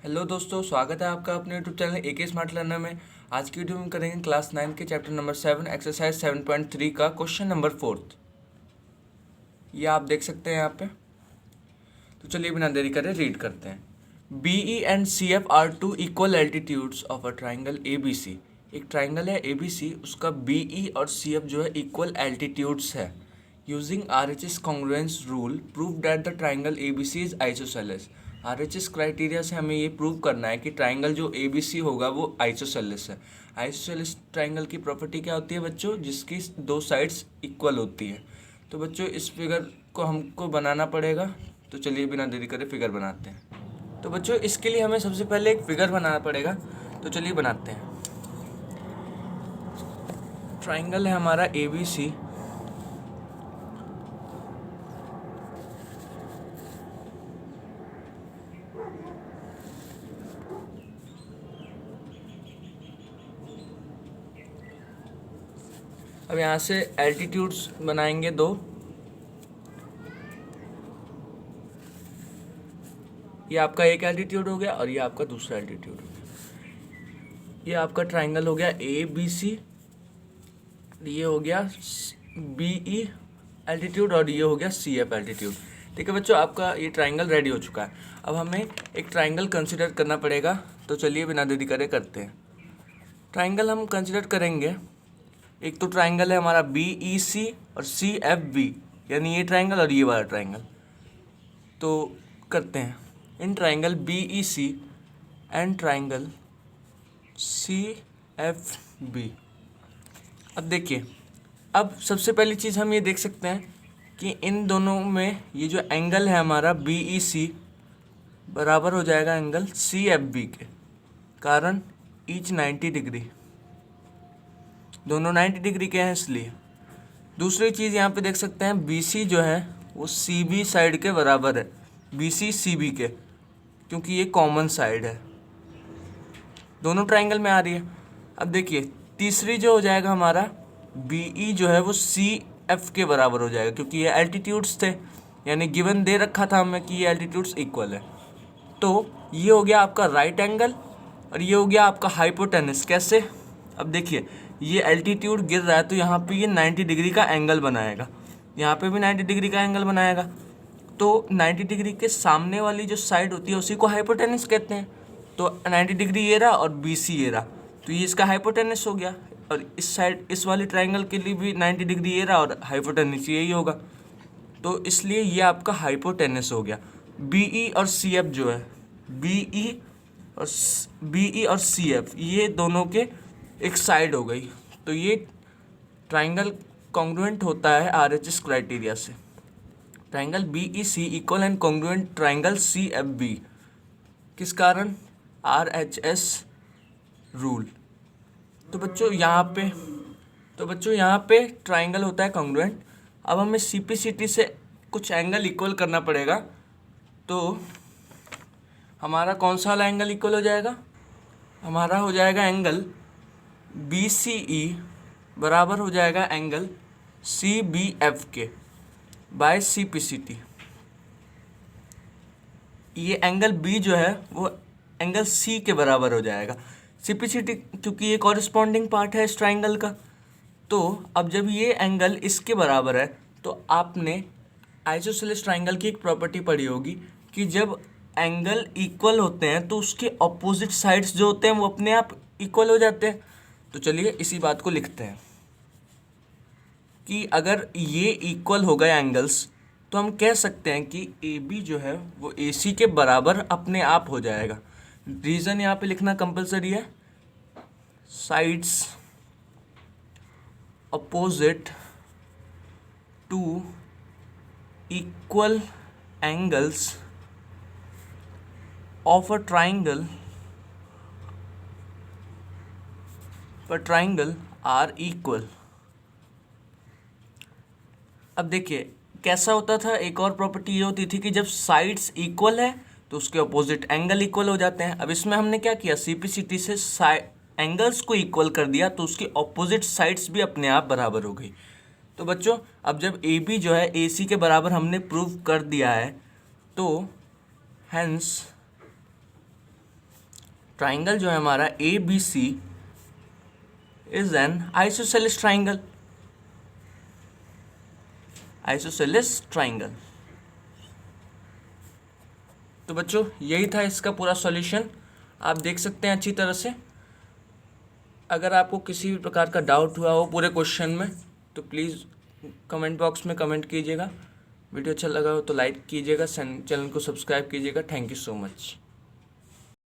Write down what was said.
Hello दोस्तों, स्वागत है आपका अपने YouTube channel AK smart learner में। आज की वीडियो में करेंगे क्लास 9 के चैप्टर नंबर 7 एक्सरसाइज 7.3 का क्वेश्चन नंबर 4। ये आप देख सकते हैं यहाँ पे। तो चलिए बिना देरी करे रीड करते हैं। B E and C F are two equal altitudes of a triangle A B C. एक ट्राइंगल है ए बी सी, उसका बी ई और सी एफ जो है इक्वल एल्टीट्यूड्स है। Using R H S congruence rule prove that the triangle A B C is isosceles. R H S criteria से हमें ये प्रूव करना है कि ट्राइंगल जो ए बी सी होगा वो आइसोसेलेस है। आइसोसेलेस ट्राइंगल की प्रॉपर्टी क्या होती है बच्चों? जिसकी दो साइड्स इक्वल होती हैं। तो बच्चों इस फिगर को हमको बनाना पड़ेगा। तो चलिए बिना देरी करे फिगर बनाते हैं। तो बच्चों इसके लिए हमें सबसे पहले एक फिगर बनाना पड़ेगा। तो चलिए बनाते हैं। ट्राइंगल है हमारा ए बी सी। अब यहाँ से एल्टीट्यूड्स बनाएंगे दो। ये आपका एक एल्टीट्यूड हो गया और ये आपका दूसरा एल्टीट्यूड हो गया। ये आपका ट्राइंगल हो गया ए बी सी, ये हो गया बी ई एल्टीट्यूड और ये हो गया सी एफ एल्टीट्यूड। ठीक है बच्चों, आपका ये ट्राइंगल रेडी हो चुका है। अब हमें एक ट्राइंगल कंसिडर करना पड़ेगा। तो चलिए बिना देरी करे करते हैं। ट्राइंगल हम कंसिडर करेंगे। एक तो ट्राइंगल है हमारा बी ई सी और सी एफ बी, यानी ये ट्राइंगल और ये वाला ट्राइंगल। तो करते हैं। In triangle B E C and triangle C F B. अब देखिए, अब सबसे पहली चीज़ हम ये देख सकते हैं कि इन दोनों में ये जो एंगल है हमारा बी ई सी बराबर हो जाएगा एंगल सी एफ बी के, कारण ईच 90 डिग्री। दोनों 90 डिग्री के हैं इसलिए। दूसरी चीज़ यहाँ पे देख सकते हैं बी सी जो है वो सी बी साइड के बराबर है, बी सी सी बी के, क्योंकि ये कॉमन साइड है, दोनों ट्राइंगल में आ रही है। अब देखिए तीसरी जो हो जाएगा हमारा बी ई जो है वो सी एफ के बराबर हो जाएगा, क्योंकि ये एल्टीट्यूड्स थे, यानी गिवन दे रखा था हमें कि ये एल्टीट्यूड्स इक्वल है। तो ये हो गया आपका राइट एंगल और ये हो गया आपका हाइपोटेनस। कैसे? अब देखिए ये एल्टीट्यूड गिर रहा है तो यहाँ पे ये 90 डिग्री का एंगल बनाएगा, यहाँ पे भी 90 डिग्री का एंगल बनाएगा। तो 90 डिग्री के सामने वाली जो साइड होती है उसी को हाइपोटेनस कहते हैं। तो 90 डिग्री ये रहा और बी सी ये रहा, तो ये इसका हाइपोटेनस हो गया। और इस साइड इस वाली ट्राइंगल के लिए भी 90 डिग्री ये रहा और हाइपोटेनस यही होगा। तो इसलिए ये आपका हाइपोटेनस हो गया। बी ई और सी एफ जो है, बी ई और सी एफ ये दोनों के एक साइड हो गई। तो ये ट्राइंगल कॉन्ग्रुएंट होता है आर एच एस क्राइटेरिया से। Triangle B E C equal and congruent triangle C F B. किस कारण? R H S rule. तो बच्चों यहाँ पे ट्राइंगल होता है कॉन्ग्रुएंट। अब हमें सी पी सी टी से कुछ एंगल इक्वल करना पड़ेगा। तो हमारा कौन सा वाला एंगल इक्वल हो जाएगा? हमारा हो जाएगा एंगल बी सी ई बराबर हो जाएगा एंगल सी बी एफ के by C P C T. ये एंगल बी जो है वो एंगल सी के बराबर हो जाएगा। सी पी सी टी क्योंकि ये कॉरस्पॉन्डिंग पार्ट है इस ट्राइंगल का। तो अब जब ये एंगल इसके बराबर है तो आपने आइसोसेलेस ट्राइंगल की एक प्रॉपर्टी पढ़ी होगी कि जब एंगल इक्वल होते हैं तो उसके ऑपोजिट साइड्स जो होते हैं वो अपने आप इक्वल हो जाते हैं। तो चलिए इसी बात को लिखते हैं कि अगर ये इक्वल हो गए एंगल्स तो हम कह सकते हैं कि ए बी जो है वो ए सी के बराबर अपने आप हो जाएगा। रीज़न यहाँ पे लिखना कंपलसरी है। Sides opposite to equal angles of a triangle are equal. अब देखिए कैसा होता था, एक और प्रॉपर्टी ये होती थी कि जब साइड्स इक्वल है तो उसके अपोजिट एंगल इक्वल हो जाते हैं। अब इसमें हमने क्या किया, सी पी सी टी से एंगल्स को इक्वल कर दिया तो उसकी अपोजिट साइड्स भी अपने आप बराबर हो गई। तो बच्चों अब जब ए बी जो है ए सी के बराबर हमने प्रूव कर दिया है तो हैंस ट्राइंगल जो है हमारा A B C is an isosceles triangle. Isosceles triangle. तो बच्चों यही था इसका पूरा सॉल्यूशन, आप देख सकते हैं अच्छी तरह से। अगर आपको किसी भी प्रकार का डाउट हुआ हो पूरे क्वेश्चन में तो प्लीज़ कमेंट बॉक्स में कमेंट कीजिएगा। वीडियो अच्छा लगा हो तो लाइक कीजिएगा, चैनल को सब्सक्राइब कीजिएगा। Thank you so much.